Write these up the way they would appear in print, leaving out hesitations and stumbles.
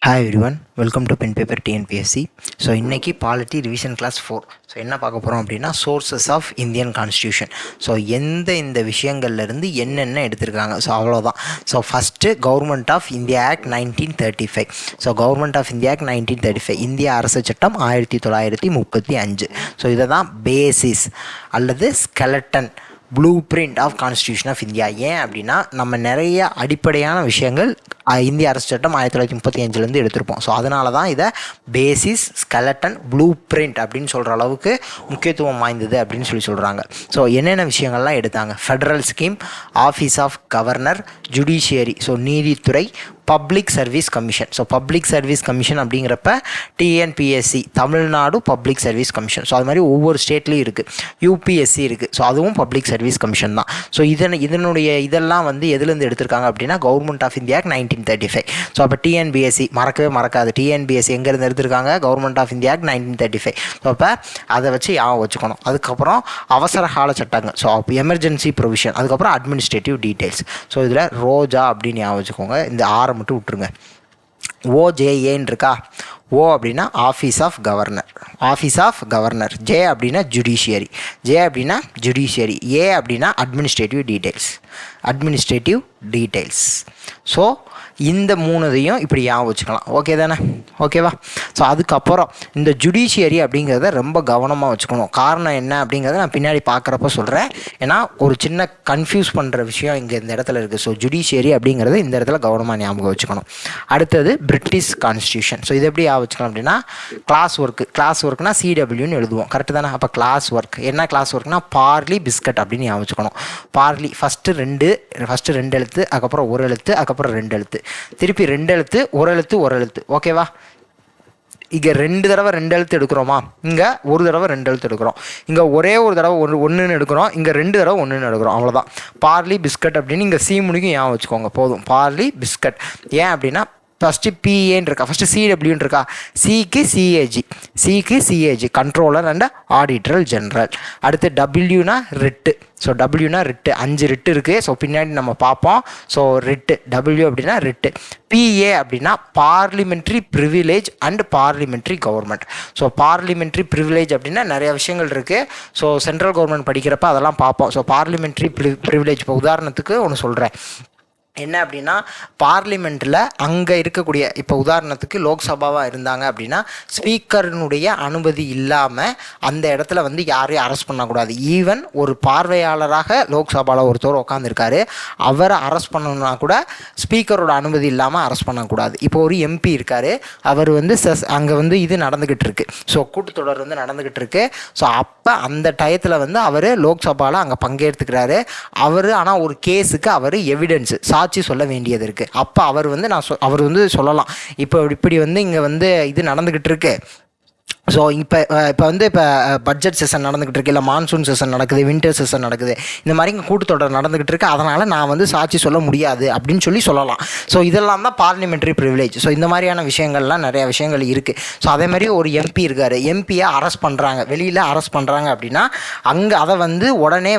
Hi everyone, welcome to pen paper TNPSC. So இன்றைக்கி polity revision class 4. So என்ன பார்க்க போகிறோம் அப்படின்னா sources of Indian constitution. So இந்த விஷயங்கள்லேருந்து என்னென்ன எடுத்திருக்காங்க. ஸோ அவ்வளோதான். So first government of India act 1935. So government of India act 1935 இந்திய அரசு சட்டம் 1935. ஸோ இதை தான் பேசிஸ் அல்லது skeleton blue print of constitution of India. ஏன் அப்படின்னா நம்ம நிறைய அடிப்படையான விஷயங்கள் இந்திய அரசு சட்டம் 1935 எடுத்திருப்போம். ஸோ அதனால தான் இதை பேசிஸ் ஸ்கெலட்டன் ப்ளூ பிரிண்ட் அப்படின்னு சொல்கிற அளவுக்கு முக்கியத்துவம் வாய்ந்தது அப்படின்னு சொல்கிறாங்க. ஸோ என்னென்ன விஷயங்கள்லாம் எடுத்தாங்க: federal scheme, office of governor, judiciary, so நீதித்துறை, public service commission. So public service commission அப்படிங்கிறப்ப TNPSC Tamil Nadu public service commission. So அது மாதிரி ஒவ்வொரு ஸ்டேட்லேயும் இருக்குது. யூபிஎஸ்சி இருக்குது. ஸோ அதுவும் பப்ளிக் சர்வீஸ் கமிஷன் தான். ஸோ இதெல்லாம் எதுலேருந்து எடுத்திருக்காங்க அப்படின்னா கவர்மெண்ட் ஆஃப் இந்தியா 1935. ஸோ அப்போ டிஎன்பிஎஸ்சி மறக்காது. டிஎன்பிஎஸ்சி எங்கேருந்து எடுத்திருக்காங்க? Government of India 1935. ஸோ அப்போ அதை வச்சு யாவும் வச்சுக்கணும். அதுக்கப்புறம் அவசர கால சட்டங்கள், ஸோ எமர்ஜென்சி ப்ரொவிஷன், அதுக்கப்புறம் அட்மினிஸ்ட்ரேட்டிவ் டீட்டெயில்ஸ். ஸோ இதில் ரோஜா அப்படின்னு ஞாபகம் வச்சுக்கோங்க. இந்த ஆரம் மட்டும் விட்டுருங்க. ஓஜேஏன்னு இருக்கா? ஓ அப்படின்னா office of governor, office of governor. J அப்படின்னா ஜுடிஷியரி, ஜே அப்படின்னா ஜுடிஷியரி. ஏ அப்படின்னா administrative details, administrative details. So இந்த மூணுதையும் இப்படி ஞாபகம் வச்சுக்கலாம். ஓகே தானே? ஓகேவா? ஸோ அதுக்கப்புறம் இந்த ஜுடிஷியரி அப்படிங்கிறத ரொம்ப கவனமாக வச்சுக்கணும். காரணம் என்ன அப்படிங்கிறத நான் பின்னாடி பார்க்குறப்ப சொல்கிறேன். ஏன்னா ஒரு சின்ன கன்ஃபியூஸ் பண்ணுற விஷயம் இங்கே இந்த இடத்துல இருக்குது. ஸோ ஜுடிஷியரி அப்படிங்கிறது இந்த இடத்துல கவனமாக ஞாபகம் வச்சுக்கணும். அடுத்தது பிரிட்டிஷ் கான்ஸ்டியூஷன். ஸோ இது எப்படி ஞாபகம் வச்சுக்கலாம் அப்படின்னா கிளாஸ் ஒர்க்கு. கிளாஸ் ஒர்க்னா சிடபிள்யூன்னு எழுதுவோம். கரெக்டு தானே? அப்போ கிளாஸ் ஒர்க் என்ன கிளாஸ் ஒர்க்னா பார்லி பிஸ்கட் அப்படின்னு ஞாபகம் வச்சுக்கணும். பார்லி ஃபஸ்ட்டு ரெண்டு எழுத்து, அதுக்கப்புறம் ஒரு எழுத்து, அதுக்கப்புறம் ரெண்டு எழுத்து, திருப்பி ரெண்டு எழுத்து, ஒரு எழுத்து. ஓகேவா? இங்கே ரெண்டு தடவை ரெண்டு எழுத்து எடுக்கிறோமா? இங்கே ஒரு தடவை ரெண்டு எழுத்து எடுக்கிறோம். இங்கே ஒரே ஒரு தடவை ஒன்றுன்னு எடுக்கிறோம். இங்கே ரெண்டு தடவை ஒன்றுன்னு எடுக்கிறோம். அவ்வளோதான். பார்லி பிஸ்கட் அப்படின்னு இங்கே சி முடிக்கும் ஞாபகம் வச்சுக்கோங்க. போதும். பார்லி பிஸ்கட். ஏன் அப்படின்னா ஃபஸ்ட்டு பிஏன்னு இருக்கா, ஃபஸ்ட்டு சிடபிள்யூன்னு இருக்கா, சிக்கு CAG controller and auditor general. அடுத்து டபிள்யூனா ரிட்டு. ஸோ டபிள்யூனா ரிட்டு. 5 ரிட்டு இருக்குது. ஸோ பின்னாடி நம்ம பார்ப்போம். ஸோ ரிட்டு டபிள்யூ அப்படின்னா ரிட்டு. பிஏ அப்படின்னா parliamentary privilege and parliamentary government. So parliamentary privilege அப்படின்னா நிறைய விஷயங்கள் இருக்குது. ஸோ சென்ட்ரல் கவர்மெண்ட் படிக்கிறப்ப அதெல்லாம் பார்ப்போம். ஸோ பார்லிமெண்ட்ரி ப்ரிவிலேஜ் இப்போ உதாரணத்துக்கு ஒன்று சொல்கிறேன். என்ன அப்படின்னா பார்லிமெண்ட்டில் அங்கே இருக்கக்கூடிய, இப்போ உதாரணத்துக்கு லோக்சபாவாக இருந்தாங்க அப்படின்னா ஸ்பீக்கரினுடைய அனுமதி இல்லாமல் அந்த இடத்துல யாரையும் அரெஸ்ட் பண்ணக்கூடாது. ஈவன் ஒரு பார்வையாளராக லோக்சபாவில் ஒருத்தர் உட்காந்துருக்காரு, அவரை அரெஸ்ட் பண்ணணும்னா கூட ஸ்பீக்கரோட அனுமதி இல்லாமல் அரெஸ்ட் பண்ணக்கூடாது. இப்போ ஒரு எம்பி இருக்கார், அவர் அங்கே இது நடந்துக்கிட்டு இருக்கு. ஸோ கூட்டத்தொடர் நடந்துக்கிட்டு இருக்கு. ஸோ அப்போ அந்த டயத்தில் அவர் லோக்சபாவில் அங்கே பங்கேற்றுக்கிறாரு. ஆனால் ஒரு கேஸுக்கு அவர் எவிடன்ஸு சாட்சி சொல்ல வேண்டியது இருக்குது. அப்போ அவர் அவர் சொல்லலாம், இப்படி இங்கே இது நடந்துக்கிட்டு இருக்கு. ஸோ இப்போ பட்ஜெட் செஷன் நடந்துக்கிட்டு இருக்கு, இல்லை மான்சூன் செஷன் நடக்குது, வின்டர் செஷன் நடக்குது, இந்த மாதிரி இங்கே கூட்டத்தொடர் நடந்துக்கிட்டு இருக்கு, அதனால் நான் சாட்சி சொல்ல முடியாது அப்படின்னு சொல்லலாம். ஸோ இதெல்லாம் தான் பார்லிமெண்ட்ரி ப்ரிவிலேஜ். ஸோ இந்த மாதிரியான விஷயங்கள்லாம் நிறையா விஷயங்கள் இருக்குது. ஸோ அதே மாதிரி ஒரு எம்பி இருக்கார், எம்பியை அரெஸ்ட் பண்ணுறாங்க, வெளியில் அரெஸ்ட் பண்ணுறாங்க அப்படின்னா அங்கே அதை உடனே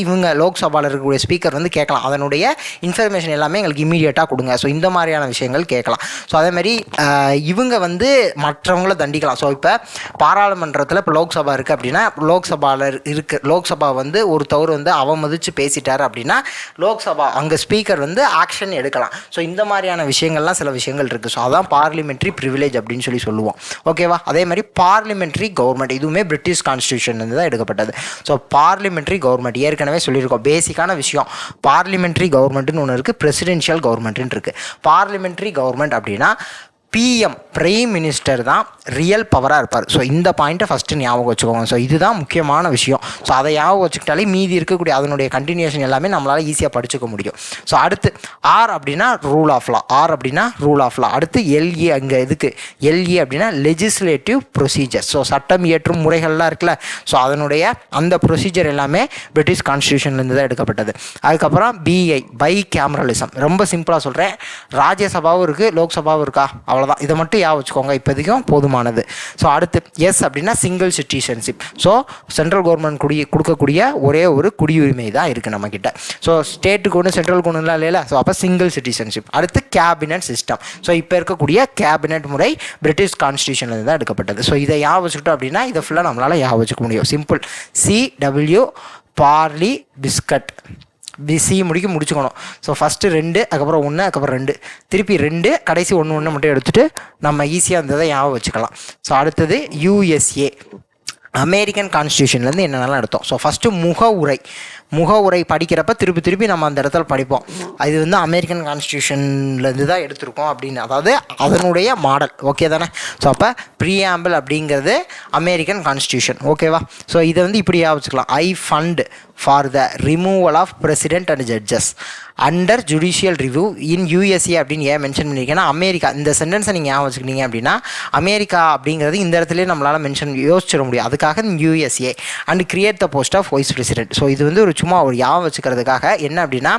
இவங்க லோக்சபாவில் இருக்கக்கூடிய ஸ்பீக்கர் கேட்கலாம், அதனுடைய இன்ஃபர்மேஷன் எல்லாமே எங்களுக்கு இமீடியட்டாக கொடுங்க. ஸோ இந்த மாதிரியான விஷயங்கள் கேட்கலாம். ஸோ அதே மாதிரி இவங்க மற்றவங்கள தண்டிக்கலாம். ஸோ இப்போ பாராளுமன்றத்தில் இப்போ லோக்சபா இருக்குது அப்படின்னா லோக்சபா ஒருத்தவர் அவமதித்து பேசிட்டார் அப்படின்னா லோக்சபா அங்கே ஸ்பீக்கர் ஆக்ஷன் எடுக்கலாம். ஸோ இந்த மாதிரியான விஷயங்கள்லாம் சில விஷயங்கள் இருக்குது. ஸோ அதான் பார்லிமெண்ட்ரி ப்ரிவிலேஜ் அப்படின்னு சொல்லுவோம். ஓகேவா? அதே மாதிரி பார்லிமெண்ட்ரி கவர்மெண்ட், இதுவுமே பிரிட்டிஷ் கான்ஸ்டியூஷன் தான் எடுக்கப்பட்டது. ஸோ பார்லிமெண்ட்ரி கவர்மெண்ட் ஏற்கனவே சொல்லியிருக்கோம். பேசிக்கான விஷயம், பார்லிமெண்ட்ரி கவர்மெண்ட்னு ஒன்று இருக்குது, பிரசிடென்ஷியல் கவர்மெண்ட்னு இருக்குது. பார்லிமெண்ட்ரி கவர்மெண்ட் அப்படின்னா பிஎம் பிரைம் மினிஸ்டர் தான் ரியல் பவராக இருப்பார். ஸோ இந்த பாயிண்ட்டை ஃபஸ்ட்டு ஞாபகம் வச்சுக்கோங்க. ஸோ இதுதான் முக்கியமான விஷயம். ஸோ அதை ஞாபகம் வச்சுக்கிட்டாலே மீதி இருக்கக்கூடிய அதனுடைய கண்டினியூஷன் எல்லாமே நம்மளால் ஈஸியாக படிச்சுக்க முடியும். ஸோ அடுத்து ஆர் அப்படின்னா ரூல் ஆஃப் லா, ஆர் அப்படின்னா ரூல் ஆஃப் லா. அடுத்து எல்ஏ, அங்கே எதுக்கு எல்ஏ அப்படின்னா லெஜிஸ்லேட்டிவ் ப்ரொசீஜர். ஸோ சட்டம் இயற்றும் முறைகள்லாம் இருக்குல்ல, ஸோ அதனுடைய அந்த ப்ரொசீஜர் எல்லாமே பிரிட்டிஷ் கான்ஸ்டியூஷன்லேருந்து தான் எடுக்கப்பட்டது. அதுக்கப்புறம் பிஐ பை கேமரலிசம். ரொம்ப சிம்பிளாக சொல்கிறேன், ராஜ்யசபாவும் இருக்குது, லோக்சபாவும் இருக்கா, அவ்வளோதான். இதை மட்டும் யா வச்சுக்கோங்க, இப்போதைக்கும் போதுமானது. ஸோ அடுத்து எஸ் அப்படின்னா single citizenship. So central government கொடுக்கக்கூடிய ஒரே ஒரு குடியுரிமை தான் இருக்குது நம்மக்கிட்ட. ஸோ ஸ்டேட்டுக்கு ஒன்று சென்ட்ரலுக்கு ஒன்றுலாம் இல்லைல்ல. ஸோ அப்போ சிங்கிள் சிட்டிசன்ஷிப். அடுத்து கேபினட் சிஸ்டம். ஸோ இப்போ இருக்கக்கூடிய கேபினட் முறை பிரிட்டிஷ் கான்ஸ்டியூஷன்லேருந்து தான் எடுக்கப்பட்டது. ஸோ இதை யா வச்சுக்கிட்டோம் அப்படின்னா இதை ஃபுல்லாக நம்மளால் யா வச்சுக்க முடியும். Simple CW Parle biscuit C முடிச்சுக்கணும். ஸோ ஃபஸ்ட்டு 2, அதுக்கப்புறம் 1, அதுக்கப்புறம் 2, திருப்பி 2, கடைசி 1 மட்டும் எடுத்துகிட்டு நம்ம ஈஸியாக இருந்ததை ஞாபகம் வச்சுக்கலாம். ஸோ அடுத்தது USA அமெரிக்கன் கான்ஸ்டியூஷன்லேருந்து என்னென்னலாம் எடுத்தோம். ஸோ ஃபஸ்ட்டு முகவுரை படிக்கிறப்ப திருப்பி நம்ம அந்த இடத்துல படிப்போம். இது வந்து அமெரிக்கன் கான்ஸ்டியூஷன்லேருந்து தான் எடுத்திருக்கோம் அப்படின்னு, அதாவது அதனுடைய மாடல். ஓகே தானே. ஸோ அப்போ ப்ரீஆம்பிள் அப்படிங்கிறது அமெரிக்கன் கான்ஸ்டியூஷன். ஓகேவா. ஸோ இதை வந்து இப்படியா வச்சுக்கலாம். I fund for the removal of president and judges under judicial review in USA அப்படின்னு ஏன் மென்ஷன் பண்ணியிருக்கேன்னா அமெரிக்கா. இந்த சென்டென்ஸை நீங்கள் ஏன் வச்சுக்கிட்டீங்க அப்படின்னா அமெரிக்கா அப்படிங்கிறது இந்த இடத்துலேயே நம்மளால் யோசிச்சிட முடியும். அதுக்காக USA and create the post of vice president. So இது வந்து ஒரு சும்மா ஒரு யா வச்சுக்கிறதுக்காக. என்ன அப்படின்னா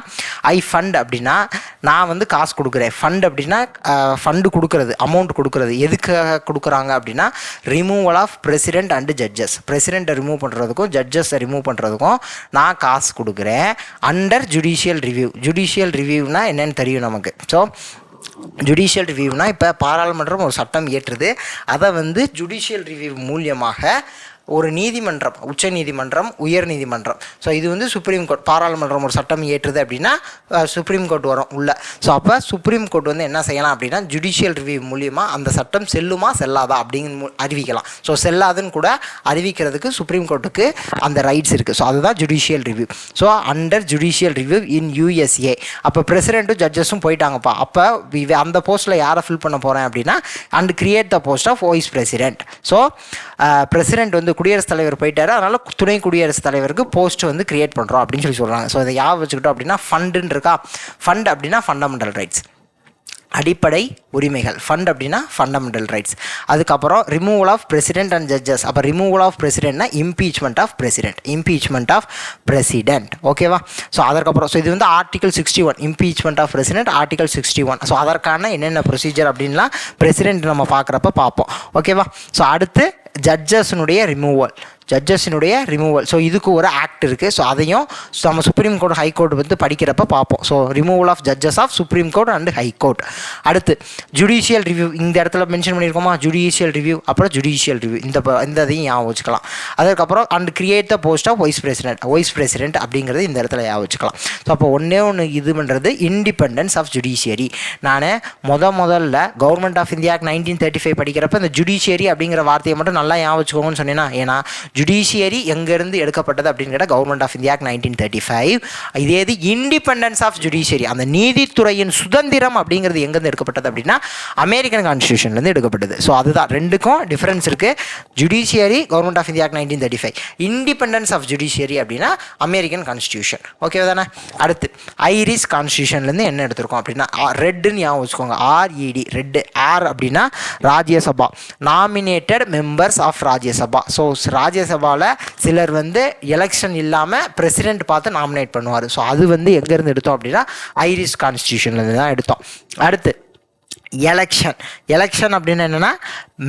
ஐ ஃபண்ட் அப்படின்னா நான் வந்து காசு கொடுக்குறேன். ஃபண்ட் அப்படின்னா ஃபண்டு கொடுக்குறது, அமௌண்ட் கொடுக்குறது. எதுக்காக கொடுக்குறாங்க அப்படின்னா removal of president and judges. பிரசிடென்ட்டை ரிமூவ் பண்ணுறதுக்கும் ஜட்ஜஸை ரிமூவ் பண்ணுறதுக்கும் நான் காசு கொடுக்குறேன். அண்டர் ஜுடிஷியல் ரிவ்யூனா என்னன்னு தெரியும் நமக்கு. ஸோ ஜுடிஷியல் ரிவ்யூனா இப்போ பாராளுமன்றம் ஒரு சட்டம் இயற்றுது, அதை வந்து ஜுடிஷியல் ரிவ்யூ மூலியமாக ஒரு நீதிமன்றம், உச்ச நீதிமன்றம், உயர் நீதிமன்றம். ஸோ இது வந்து சுப்ரீம் கோர்ட். பாராளுமன்றம் ஒரு சட்டம் ஏற்றுது அப்படின்னா சுப்ரீம் கோர்ட் வரும் உள்ள. ஸோ அப்போ சுப்ரீம் கோர்ட் வந்து என்ன செய்யலாம் அப்படின்னா ஜுடிஷியல் ரிவ்யூ மூலியமாக அந்த சட்டம் செல்லுமா செல்லாதா அப்படிங்கிற அறிவிக்கலாம். ஸோ செல்லாதுன்னு கூட அறிவிக்கிறதுக்கு சுப்ரீம் கோர்ட்டுக்கு அந்த ரைட்ஸ் இருக்குது. ஸோ அதுதான் judicial review. So under judicial review in USA. அப்போ பிரசிடென்ட்டும் ஜட்ஜஸும் போயிட்டாங்கப்பா. அப்போ அந்த போஸ்ட்டில் யாரை ஃபில் பண்ண போகிறேன் அப்படின்னா and create the post of vice president. So president வந்து குடியரசுத் தலைவர் போயிட்டாரு, அதனால் துணை குடியரசுத் தலைவருக்கு போஸ்ட் வந்து கிரியேட் பண்ணுறோம் அப்படின்னு சொல்கிறாங்க. ஸோ இதை யா வச்சுக்கிட்டோம் அப்படின்னா ஃபண்டுன்னு இருக்கா. ஃபண்ட் அப்படின்னா ஃபண்டமெண்டல் ரைட்ஸ், அடிப்படை உரிமைகள். ஃபண்ட் அப்படின்னா ஃபண்டமெண்டல் ரைட்ஸ். அதுக்கப்புறம் removal of president and judges. அப்போ ரிமூவல் ஆஃப் பிரசிடென்ட்னா இம்பீச்மெண்ட் ஆஃப் பிரசிடென்ட். ஓகேவா. ஸோ அதற்கப்புறம் ஸோ இது வந்து article 61 impeachment of president, article 61. So அதற்கான என்னென்ன ப்ரொசீஜர் அப்படின்லாம் பிரசிடென்ட் நம்ம பார்க்குறப்ப பார்ப்போம். ஓகேவா. ஸோ அடுத்து ஜட்ஜஸினுடைய ரிமூவல். ஸோ இதுக்கு ஒரு ஆக்ட் இருக்குது. ஸோ அதையும் நம்ம சுப்ரீம் கோர்ட் ஹை கோர்ட் வந்து படிக்கிறப்ப பார்ப்போம். So removal of judges of supreme court and high court. அடுத்து ஜுடிஷியல் ரிவ்யூ. இந்த இடத்துல மென்ஷன் பண்ணியிருக்கோமா ஜுடிஷியல் ரிவ்யூ. அப்புறம் ஜுடிஷியல் ரிவ்யூ இந்த இதையும் ஞாபகம் வச்சுக்கலாம். அதுக்கப்புறம் and create the post of vice president அப்படிங்கிறது இந்த இடத்துல ஞாபகம் வச்சுக்கலாம். ஸோ அப்போ ஒன்று இது பண்ணுறது இண்டிபெண்டன்ஸ் ஆஃப் ஜுடிஷியரி. நான் முதல்ல கவர்மெண்ட் ஆஃப் இந்தியா 1935 படிக்கிறப்ப இந்த ஜுடிஷியரி அப்படிங்கிற வார்த்தையை மட்டும் நல்லா ஞாபகம் வச்சுக்கோங்கன்னு சொன்னேன்னா, ஏன்னா ஜுடிஷியரி எங்கேருந்து எடுக்கப்பட்டது அப்படின்னு கேட்டால் கவர்மெண்ட் ஆஃப் இந்தியா 1935. இதே இது இண்டிபெண்டன்ஸ் ஆஃப் ஜுடிஷியரி, அந்த நீதித்துறையின் சுதந்திரம் அப்படிங்கிறது எங்கேருந்து எடுக்கப்பட்டது அப்படின்னா அமெரிக்கன் கான்ஸ்டியூஷன்லேருந்து எடுக்கப்பட்டது. ஸோ அதுதான் ரெண்டுக்கும் டிஃப்ரென்ஸ் இருக்குது. Judiciary government of India 1935, independence of judiciary அப்படின்னா அமெரிக்கன் கான்ஸ்டியூஷன். ஓகே தானே. அடுத்து ஐரிஷ் கான்ஸ்டியூஷன்லேருந்து என்ன எடுத்திருக்கோம் அப்படின்னா ரெட்டுன்னு ஞாபகம் வச்சுக்கோங்க. RED red. ஆர் அப்படின்னா Rajya Sabha, nominated members of Rajya Sabha. So ராஜ்யசபாவில் சிலர் வந்து எலெக்ஷன் இல்லாமல் பிரசிடென்ட் பார்த்து நாமினேட் பண்ணுவார். ஸோ அது வந்து எங்கேருந்து எடுத்தோம் அப்படின்னா ஐரிஷ் கான்ஸ்டியூஷன்லேருந்து தான் எடுத்தோம். அடுத்து எலெக்ஷன் அப்படின்னு என்னென்னா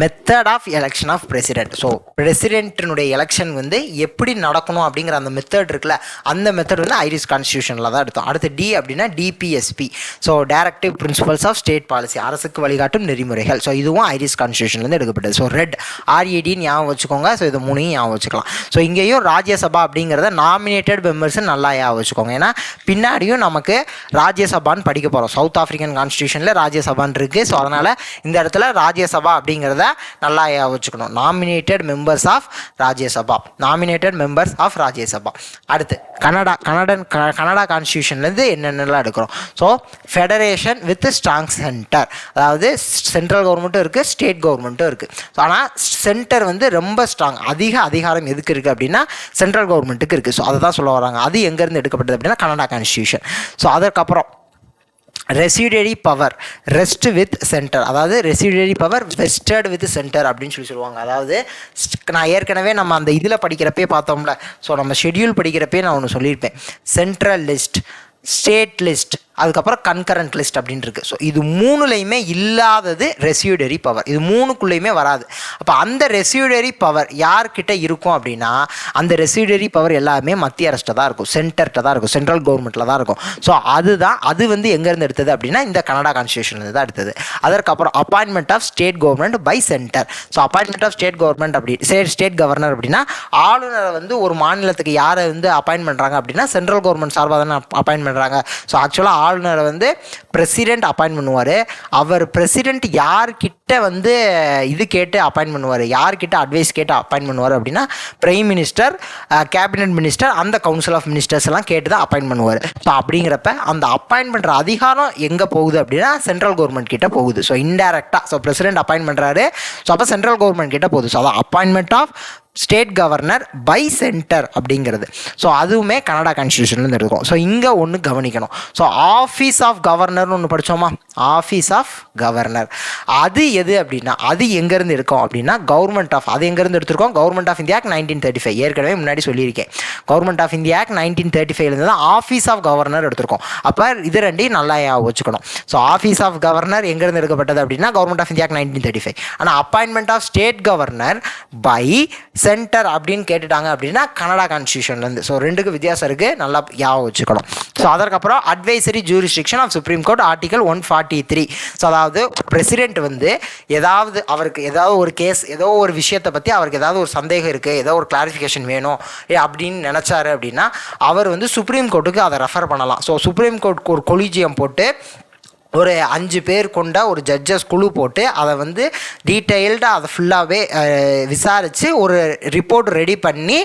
method of election of president. So பிரசிடென்ட்டினுடைய எலெக்ஷன் வந்து எப்படி நடக்கணும் அப்படிங்கிற அந்த மெத்தட் இருக்குல்ல, அந்த மெத்தட் வந்து ஐரிஷ் கான்ஸ்டியூஷனில் தான் எடுத்தோம். அடுத்து D அப்படின்னா DPSP. So directive principles of state policy, அரசுக்கு வழிகாட்டும் நெறிமுறைகள். ஸோ இதுவும் ஐரிஷ் கான்ஸ்டியூஷன்லேருந்து எடுக்கப்பட்டது. ஸோ ரெட் RED ஞாபகம் வச்சுக்கோங்க. ஸோ இது மூணையும் ஞாபகம் வச்சுக்கலாம். ஸோ இங்கேயும் ராஜ்யசபா அப்படிங்கிறத நாமினேட்டட் மெம்பர்ஸ் நல்லா ஞாபகம் வச்சுக்கோங்க. ஏன்னா பின்னாடியும் நமக்கு ராஜ்யசபான்னு படிக்க போகிறோம். சவுத் ஆஃப்ரிக்கன் கான்ஸ்டியூஷனில் ராஜ்யசபான்னு இருக்குது. ஸோ அதனால் இந்த இடத்துல ராஜ்யசபா அப்படிங்கிறத நல்லா வச்சுக்கணும். Nominated members of Rajya Sabha. அடுத்து கனடா கான்ஸ்டியூஷன்லேருந்து என்னென்னலாம் எடுக்கிறோம். So federation with strong centre, அதாவது சென்ட்ரல் கவர்மெண்ட்டும் இருக்குது, ஸ்டேட் கவர்மெண்ட்டும் இருக்குது. ஸோ ஆனால் சென்டர் வந்து ரொம்ப ஸ்ட்ராங், அதிகாரம் எதுக்கு இருக்குது அப்படின்னா சென்ட்ரல் கவர்மெண்ட்டுக்கு இருக்குது. ஸோ அதை தான் சொல்ல வராங்க. அது எங்கேருந்து எடுக்கப்பட்டது அப்படின்னா கனடா கான்ஸ்டியூஷன். ஸோ அதற்கப்புறம் residuary power rest with centre, அதாவது residuary power vested with centre அப்படின்னு சொல்லுவாங்க. அதாவது நான் ஏற்கனவே நம்ம அந்த இதில் படிக்கிறப்பே பார்த்தோம்ல. ஸோ நம்ம ஷெட்யூல் படிக்கிறப்பே நான் ஒன்று சொல்லியிருப்பேன். சென்ட்ரல் லிஸ்ட், ஸ்டேட் லிஸ்ட், அதுக்கப்புறம் கன்கரண்ட் லிஸ்ட் அப்படின்னு இருக்குது. ஸோ இது மூணுலையுமே இல்லாதது ரெசியூடரி பவர். இது மூணுக்குள்ளேயுமே வராது. அப்போ அந்த ரெசியூடரி பவர் யார்கிட்ட இருக்கும் அப்படின்னா அந்த ரெசியூடரி பவர் எல்லாமே மத்திய அரசிட்ட தான் இருக்கும், சென்டர்கிட்ட தான் இருக்கும், சென்ட்ரல் கவர்மெண்ட்டில் தான் இருக்கும். ஸோ அது வந்து எங்கேருந்து எடுத்தது அப்படின்னா இந்த கனடா கான்ஸ்டியூஷன்லேருந்து தான் எடுத்தது. அதற்கப்புறம் appointment of state government by centre. So appointment of state government அப்படி ஸ்டேட் கவர்னர் அப்படின்னா ஆளுநரை வந்து ஒரு மாநிலத்துக்கு யாரை வந்து அப்பாயின்ட் பண்ணுறாங்க அப்படின்னா சென்ட்ரல் கவர்மெண்ட் சார்பாக தானே அப்பாயின்ட் பண்ணுறாங்க. ஸோ ஆக்சுவலாக ஆளுநரை வந்து பிரசிடென்ட் அப்பாயின்ட் பண்ணுவார். அவர் பிரசிடென்ட் யார்கிட்ட வந்து இது கேட்டு அப்பாயின்ட் பண்ணுவார், யார்கிட்ட அட்வைஸ் கேட்டு அப்பாயின்ட் பண்ணுவார் அப்படின்னா பிரைம் மினிஸ்டர், கேபினட் மினிஸ்டர், அந்த கவுன்சில் ஆஃப் மினிஸ்டர்ஸ் எல்லாம் கேட்டு தான் அப்பாயின்ட் பண்ணுவார். ஸோ அப்படிங்கிறப்ப அந்த அப்பாயின்ட் பண்ணுற அதிகாரம் எங்கே போகுது அப்படின்னா சென்ட்ரல் கவர்மெண்ட் கிட்ட போகுது. ஸோ இன்டைரக்டாக ஸோ பிரசிடென்ட் அப்பாயின்ட் பண்ணுறாரு. ஸோ அப்போ சென்ட்ரல் கவர்மெண்ட் கிட்ட போகுது. ஸோ அதான் appointment of state governor by centre அப்படிங்கிறது. ஸோ அதுவுமே கனடா கான்ஸ்டியூஷன்லேருந்து எடுக்கும். ஸோ இங்கே ஒன்று கவனிக்கணும். ஸோ ஆஃபீஸ் ஆஃப் கவர்னர்னு ஒன்று படித்தோமா, ஆஃபீஸ் ஆஃப் கவர்னர் அது எது அப்படின்னா அது எங்கேருந்து இருக்கும் அப்படின்னா கவர்மெண்ட் ஆஃப், அது எங்கேருந்து எடுத்திருக்கோம், கவர்மெண்ட் ஆஃப் இந்தியா ஆக்ட் 1935. ஏற்கனவே முன்னாடி சொல்லியிருக்கேன், கவர்மெண்ட் ஆஃப் இந்தியா ஆக்ட் 1935 தான் ஆஃபீஸ் ஆஃப் கவர்னர் எடுத்திருக்கோம். அப்போ இது ரெண்டையும் நல்லா வச்சுக்கணும். ஸோ ஆஃபீஸ் ஆஃப் கவர்னர் எங்கேருந்து எடுக்கப்பட்டது அப்படின்னா கவர்மெண்ட் ஆஃப் இந்தியா ஆக்ட் 1935. ஆனால் appointment of state governor by centre அப்படின்னு கேட்டுட்டாங்க அப்படின்னா கனடா கான்ஸ்டியூஷன்லேருந்து. ஸோ ரெண்டுக்கு வித்தியாசம் இருக்குது, நல்லா ஞாபகம் வச்சுக்கணும். ஸோ அதற்கப்புறம் advisory jurisdiction of supreme court article 143. So அதாவது பிரசிடென்ட் வந்து அவருக்கு ஏதாவது ஒரு கேஸ், ஏதோ ஒரு விஷயத்தை பற்றி அவருக்கு ஏதாவது ஒரு சந்தேகம் இருக்குது, ஏதோ ஒரு கிளாரிஃபிகேஷன் வேணும் அப்படின்னு நினச்சாரு அப்படின்னா அவர் வந்து சுப்ரீம் கோர்ட்டுக்கு அதை ரெஃபர் பண்ணலாம். ஸோ சுப்ரீம் கோர்ட் ஒரு கொலிஜியம் போட்டு ஒரு 5 பேர் கொண்ட ஒரு ஜட்ஜஸ் குழு போட்டு அதை வந்து டீட்டெயில்டாக அதை ஃபுல்லாகவே விசாரித்து ஒரு ரிப்போர்ட் ரெடி பண்ணி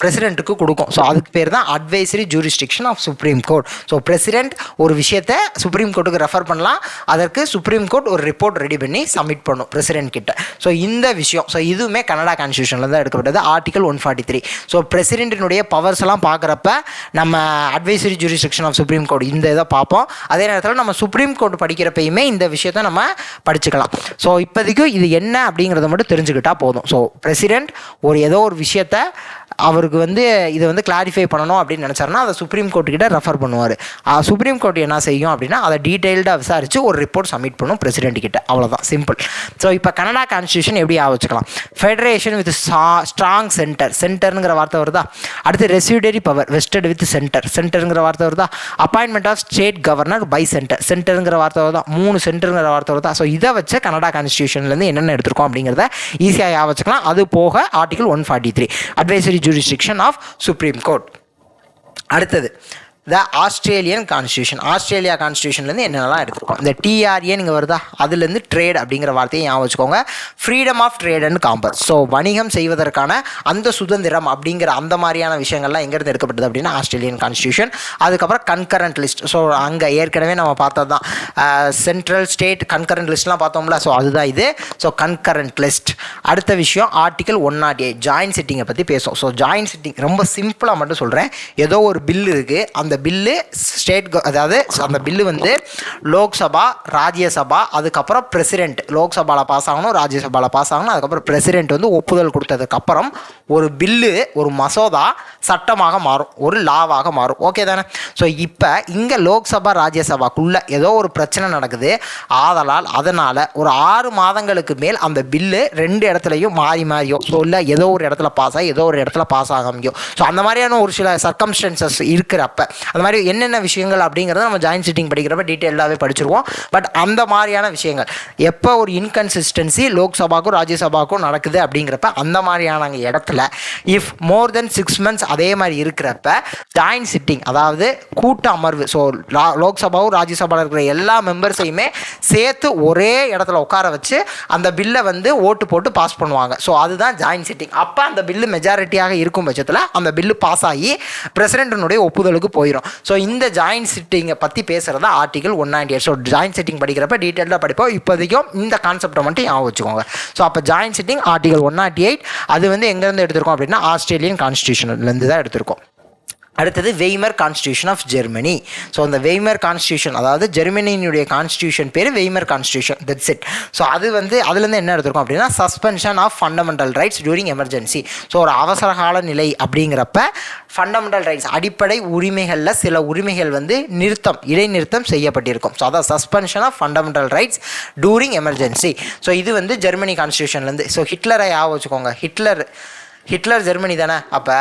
பிரசிடெண்ட்டுக்கு கொடுக்கும். ஸோ அதுக்கு பேர் தான் advisory jurisdiction of supreme court. So president ஒரு விஷயத்தை சுப்ரீம் கோர்ட்டுக்கு ரெஃபர் பண்ணலாம், அதற்கு சுப்ரீம் கோர்ட் ஒரு ரிப்போர்ட் ரெடி பண்ணி சப்மிட் பண்ணும் பிரசிடெண்ட் கிட்ட. ஸோ இந்த விஷயம் இதுவுமே கனடா கான்ஸ்டியூஷனில் தான் எடுக்கப்பட்டது, ஆர்டிகல் 143. ஸோ பிரசிடென்ட்டினுடைய பவர்ஸ் எல்லாம் பார்க்குறப்ப நம்ம advisory jurisdiction of supreme court இந்த இதை பார்ப்போம். அதே நேரத்தில் நம்ம சுப்ரீம் கோர்ட் படிக்கிறப்பயுமே இந்த விஷயத்தை நம்ம படிச்சுக்கலாம். ஸோ இப்போதைக்கு இது என்ன அப்படிங்கிறத மட்டும் தெரிஞ்சுக்கிட்டா போதும். ஸோ பிரசிடெண்ட் ஏதோ ஒரு விஷயத்தை அவருக்கு வந்து இதை வந்து கிளாரிஃபை பண்ணணும் அப்படின்னு நினச்சாருன்னா அதை சுப்ரீம் கோர்ட்டுக்கிட்ட ரெஃபர் பண்ணுவார். சுப்ரீம் கோர்ட் என்ன செய்யும் அப்படின்னா அதை டீட்டெயில்டாக விசாரித்து ஒரு ரிப்போர்ட் சப்மிட் பண்ணும் பிரசிடென்ட் கிட்ட. அவ்வளோதான், சிம்பிள். ஸோ இப்போ கனடா கான்ஸ்டியூஷன் எப்படி வச்சுக்கலாம், ஃபெடரேஷன் வித் ஸ்ட்ராங் சென்டர், சென்டருங்கிற வார்த்தை வருதா. அடுத்து residuary power vested with centre, சென்டருங்கிற வார்த்தை வருதா. Appointment of state governor by centre, சென்டருங்கிற வார்த்தை வருதா. 3 சென்டருங்கிற வார்த்தை வருதா. ஸோ இதை வச்சு கனடா கான்ஸ்டியூஷன்லேருந்து என்னென்ன எடுத்திருக்கோம் அப்படிங்கிறத ஈஸியாக வச்சுக்கலாம். அது போக article 143 advisory jurisdiction of supreme court. அடுத்தது த ஆஸ்திரேலியன் கான்ஸ்டியூஷன். ஆஸ்திரேலியா கான்ஸ்டியூஷன்லேருந்து என்னென்னலாம் எடுத்துருக்கோம். இந்த டிஆர்ஏ நீங்கள் வருதா, அதுலேருந்து ட்ரேட் அப்படிங்கிற வார்த்தையை ஞாபகம் வச்சுக்கோங்க. Freedom of trade and commerce. So வணிகம் செய்வதற்கான அந்த சுதந்திரம் அப்படிங்கிற அந்த மாதிரியான விஷயங்கள்லாம் எங்கேருந்து எடுக்கப்பட்டது அப்படின்னா ஆஸ்திரேலியன் கான்ஸ்டியூஷன். அதுக்கப்புறம் கன்கரண்ட் லிஸ்ட். ஸோ அங்கே ஏற்கனவே நம்ம பார்த்தது தான் சென்ட்ரல் ஸ்டேட் கன்கரண்ட் லிஸ்ட்லாம் பார்த்தோம்ல. ஸோ அதுதான் இது. So concurrent list. அடுத்த விஷயம் ஆர்டிகல் 108 ஜாயின்ட் சிட்டிங்கை பற்றி பேசும். ஸோ ஜாயின்ட் சிட்டிங் ரொம்ப சிம்பிளாக மட்டும் சொல்கிறேன். ஏதோ ஒரு பில் இருக்குது, அந்த பில்லு அதாவது அந்த பில்லு வந்து லோக்சபா, ராஜ்யசபா, அதுக்கப்புறம் பிரசிடென்ட் லோக்சபாவில் பாஸ் ஆகணும், ராஜ்யசபாவில் பாஸ் ஆகணும், அதுக்கப்புறம் பிரசிடென்ட் வந்து ஒப்புதல் கொடுத்ததுக்கப்புறம் ஒரு பில்லு, ஒரு மசோதா சட்டமாக மாறும், ஒரு லாவாக மாறும். ஓகே தானே. ஸோ இப்போ இங்கே லோக்சபா ராஜ்யசபாக்குள்ளே ஏதோ ஒரு பிரச்சனை நடக்குது. அதனால் ஒரு 6 மாதங்களுக்கு மேல் அந்த பில்லு 2 இடத்துலையும் மாறியோ ஸோ இல்லை ஏதோ ஒரு இடத்துல பாஸ் ஆகி ஏதோ ஒரு இடத்துல பாஸ் ஆகாமையோ ஸோ அந்த மாதிரியான ஒரு சில சர்க்கம்ஸ்டன்சஸ் இருக்கிறப்ப அந்த மாதிரி என்னென்ன விஷயங்கள் அப்படிங்கிறத நம்ம ஜாயின்ட் சிட்டிங் படிக்கிறப்ப டீட்டெயிலாகவே படிச்சிருவோம். பட் அந்த மாதிரியான விஷயங்கள் எப்போ ஒரு இன்கன்சிஸ்டன்சி லோக்சபாக்கும் ராஜ்யசபாக்கும் நடக்குது அப்படிங்கிறப்ப அந்த மாதிரியான இடத்துல இஃப் மோர் தென் 6 months அதே மாதிரி இருக்கிறப்ப ஜாயின்ட் சிட்டிங் அதாவது கூட்ட அமர்வு. ஸோ லோக்சபாவும் ராஜ்யசபாவில் இருக்கிற எல்லா மெம்பர்ஸையுமே சேர்த்து ஒரே இடத்துல உட்கார வச்சு அந்த பில்லை வந்து ஓட்டு போட்டு பாஸ் பண்ணுவாங்க. ஸோ அதுதான் ஜாயின்ட் சிட்டிங். அப்போ அந்த பில்லு மெஜாரிட்டியாக இருக்கும் பட்சத்தில் அந்த பில்லு பாஸ் ஆகி பிரசிடென்ட்டினுடைய ஒப்புதலுக்கு போயிடும். ஸோ இந்த ஜாயின்ட் சிட்டிங்கை பற்றி பேசுகிறதா ஆர்டிகல் 198. ஸோ ஜாயின்ட் சிட்டிங் படிக்கிறப்ப டீட்டெயிலாக படிப்போம். இப்போதைக்கும் இந்த கான்செப்டை மட்டும் ஞாபகம் வச்சுக்கோங்க. ஸோ அப்போ ஜாயின்ட் சிட்டிங் ஆர்டிகல் 198 அது வந்து எங்கேருந்து எடுத்திருக்கோம் அப்படின்னா ஆஸ்திரேலியன் கான்ஸ்டியூஷன்லேருந்து தான் எடுத்திருக்கோம். அடுத்தது Weimar constitution of Germany. So அந்த வெய்மர் கான்ஸ்டியூஷன், அதாவது ஜெர்மனியினுடைய கான்ஸ்டியூஷன் பேர் Weimar constitution, that's it. So அது வந்து அதுலேருந்து என்ன எடுத்திருக்கோம் அப்படின்னா suspension of fundamental rights during emergency. So ஒரு அவசர கால நிலை அப்படிங்கிறப்ப ஃபண்டமெண்டல் ரைட்ஸ் அடிப்படை உரிமைகளில் சில உரிமைகள் வந்து இடைநிறுத்தம் செய்யப்பட்டிருக்கும். ஸோ அதான் suspension of fundamental rights during emergency. So இது வந்து ஜெர்மனி கான்ஸ்டியூஷன்லேருந்து. ஸோ ஹிட்லரை ஞாபகம் வச்சுக்கோங்க. ஹிட்லர் ஜெர்மனி தானே, அப்போ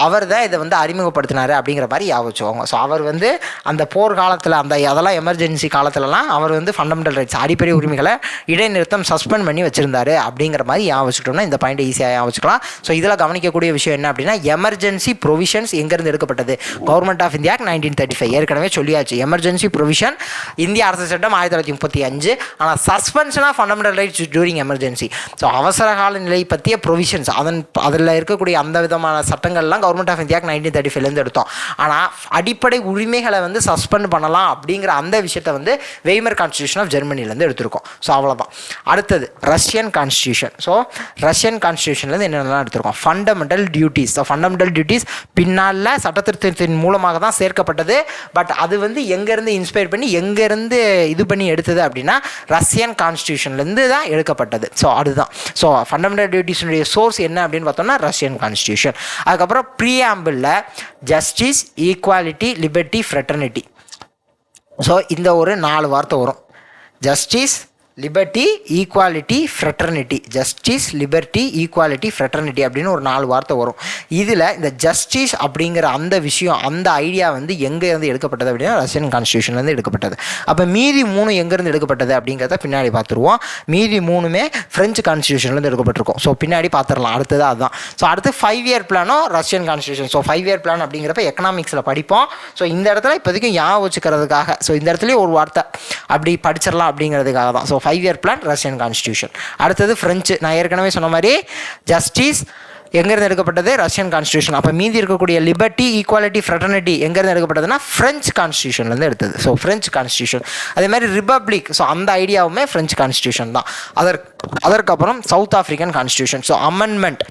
அவர் தான் இதை வந்து அறிமுகப்படுத்தினார் அப்படிங்கிற மாதிரி ஞாபகம். ஸோ அவர் வந்து அந்த போர் காலத்தில் அதெல்லாம் எமர்ஜென்சி காலத்துலலாம் அவர் வந்து ஃபண்டமெண்டல் ரைட்ஸ் அடிப்படை உரிமைகளை இடைநிறுத்தம் சஸ்பெண்ட் பண்ணி வச்சுருந்தாரு அப்படிங்கிற மாதிரி ஞாபகம். இந்த பாயிண்ட்டை ஈஸியாக ஞாபகம். ஸோ இதில் கவனிக்கக்கூடிய விஷயம் என்ன அப்படின்னா எமர்ஜென்சி ப்ரொவிஷன்ஸ் எங்கேருந்து எடுக்கப்பட்டது? Government of India 1935. ஏற்கனவே சொல்லியாச்சு எமர்ஜென்சி ப்ரொவிஷன் இந்திய அரசு சட்டம் 1935. ஆனால் suspension of fundamental rights during emergency. So அவசர கால நிலை பற்றிய ப்ரொவிஷன்ஸ் அதில் இருக்கக்கூடிய அந்த விதமான சட்டங்கள்லாம் கவர்மெண்ட் ஆஃப் இந்தியாவுக்கு 1935 எடுத்தோம். ஆனால் அடிப்படை உரிமைகளை வந்து சஸ்பெண்ட் பண்ணலாம் அப்படிங்கிற அந்த விஷயத்தை வந்து வெய்மர் கான்ஸ்டியூஷன் ஆஃப் ஜெர்மனிலேருந்து எடுத்திருக்கோம். ஸோ அவ்வளோதான். அடுத்தது ரஷ்யன் கான்ஸ்டியூஷன். ஸோ ரஷ்யன் கான்ஸ்டியூஷன்லேருந்து என்னென்னலாம் எடுத்திருக்கோம்? Fundamental duties. So fundamental duties பின்னால் சட்டத்திருத்தத்தின் மூலமாக தான் சேர்க்கப்பட்டது. பட் அது வந்து எங்கேருந்து இன்ஸ்பயர் பண்ணி எங்கேருந்து இது பண்ணி எடுத்தது அப்படின்னா ரஷ்யன் கான்ஸ்டியூஷன்லேருந்து தான் எடுக்கப்பட்டது. ஸோ அதுதான். ஸோ ஃபண்டமெண்டல் டியூட்டிஸுடைய சோர்ஸ் என்ன அப்படின்னு பார்த்தோம்னா ரஷ்யன் கான்ஸ்டியூஷன். அதுக்கப்புறம் ப்ரீஆம்பிளில் justice, equality, liberty, fraternity. So இந்த ஒரு 4 வார்த்தை வரும். Justice, liberty, equality, fraternity. Justice, liberty, equality, fraternity அப்படின்னு ஒரு 4 வார்த்தை வரும். இதில் இந்த ஜஸ்டிஸ் அப்படிங்கிற அந்த விஷயம், அந்த ஐடியா வந்து எங்கேருந்து எடுக்கப்பட்டது அப்படின்னா ரஷ்யன் கான்ஸ்டியூஷன்லேருந்து எடுக்கப்பட்டது. அப்போ மீதி 3 எங்கேருந்து எடுக்கப்பட்டது அப்படிங்கிறத பின்னாடி பார்த்துருவோம். மீதி 3மே ஃப்ரெஞ்சு கான்ஸ்டியூஷன்லேருந்து எடுக்கப்பட்டிருக்கும். ஸோ பின்னாடி பார்த்துடலாம். அடுத்தது அதுதான். ஸோ அடுத்து 5 இயர் பிளானும் Russian constitution. So 5 year plan அப்படிங்கிறப்ப எக்கனாமிக்ஸில் படிப்போம். ஸோ இந்த இடத்துல இப்போதைக்கு ஞாபகம் வச்சுக்கிறதுக்காக, ஸோ இந்த இடத்துலேயே ஒரு வார்த்தை அப்படி படிச்சிடலாம் அப்படிங்கிறதுக்காக தான். So 5 year plan Russian constitution. அடுத்தது ஃப்ரெஞ்சு. நான் ஏற்கனவே சொன்ன மாதிரி ஜஸ்டிஸ் எங்கேருந்து எடுக்கப்பட்டது? Russian constitution. அப்போ மீதி இருக்கக்கூடிய லிபர்ட்டி, ஈக்குவாலிட்டி, ஃப்ரெட்டர்னிட்டி எங்கேருந்து எடுக்கப்பட்டதுன்னா ஃப்ரெஞ்சு கான்ஸ்டியூஷன்லேருந்து எடுத்தது. So French constitution. அதே மாதிரி ரிப்பப்ளிக். ஸோ அந்த ஐடியாவுமே ஃப்ரெஞ்சு கான்ஸ்டியூஷன் தான். அதற்கப்புறம் south African constitution. So amendment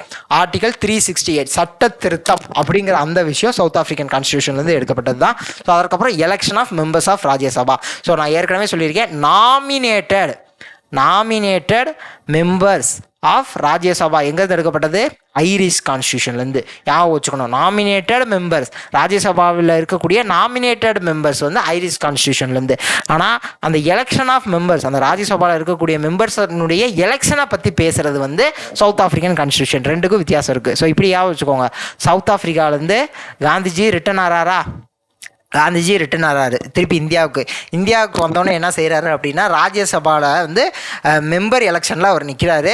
article 368 சட்ட திருத்தம் அப்படிங்கிற அந்த விஷயம் சவுத் ஆஃப்ரிக்கன் கான்ஸ்டியூஷன்லேருந்து எடுக்கப்பட்டது தான். ஸோ அதற்கப்புறம் election of members of Rajya Sabha. So நான் ஏற்கனவே சொல்லியிருக்கேன் நாமினேட்டட் மெம்பர்ஸ் ஆஃப் ராஜ்யசபா எங்கேருந்து எடுக்கப்பட்டது? ஐரிஷ் கான்ஸ்டியூஷன்லேருந்து. ஞாபகம் வச்சுக்கணும். நாமினேட்டட் மெம்பர்ஸ் ராஜ்யசபாவில் இருக்கக்கூடிய நாமினேட்டட் மெம்பர்ஸ் வந்து ஐரிஷ் கான்ஸ்டியூஷன்லேருந்து. ஆனால் அந்த எலெக்ஷன் ஆஃப் மெம்பர்ஸ், அந்த ராஜ்யசபாவில் இருக்கக்கூடிய மெம்பர்ஸனுடைய எலெக்ஷனை பற்றி பேசுகிறது வந்து சவுத் ஆஃப்ரிக்கன் கான்ஸ்டியூஷன். ரெண்டுக்கும் வித்தியாசம் இருக்குது. ஸோ இப்படி ஞாபகம் வச்சுக்கோங்க. சவுத் ஆஃப்ரிக்காவிலேருந்து காந்திஜி ரிட்டர்ன் ஆறாரு திருப்பி இந்தியாவுக்கு வந்தோடனே என்ன செய்கிறாரு அப்படின்னா ராஜ்யசபாவில் வந்து மெம்பர் எலெக்ஷனில் அவர் நிற்கிறாரு.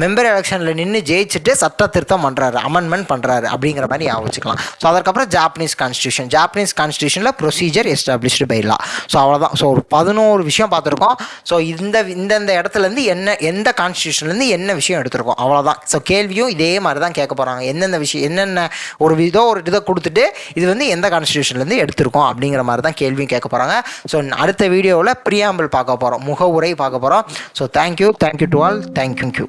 மெம்பர் எலெக்ஷனில் நின்று ஜெயிச்சுட்டு சட்ட திருத்தம் பண்ணுறாரு, அமெண்ட்மெண்ட் பண்ணுறாரு அப்படிங்கிற மாதிரி ஞாபகம். ஸோ அதற்கப்புறம் ஜாப்பனீஸ் கான்ஸ்டியூஷனில் procedure established by law. So அவ்வளோதான். ஸோ ஒரு 11 விஷயம் பார்த்துருக்கோம். ஸோ இந்த இடத்துலேருந்து எந்த கான்ஸ்டியூஷன்லேருந்து என்ன விஷயம் எடுத்திருக்கோம், அவ்வளோதான். ஸோ கேள்வியும் இதே மாதிரி தான் கேட்க போகிறாங்க. என்னென்ன ஒரு இதை கொடுத்துட்டு இது வந்து எந்த கான்ஸ்டியூஷன்லேருந்து எடுத்திருக்கோம் அப்படிங்கிற மாதிரி தான் கேள்வியும் கேட்க போகிறாங்க. ஸோ அடுத்த வீடியோவில் ப்ரீஆம்பிள் பார்க்க போகிறோம், முகவுரை பார்க்க போகிறோம். So thank you to all. Thank you.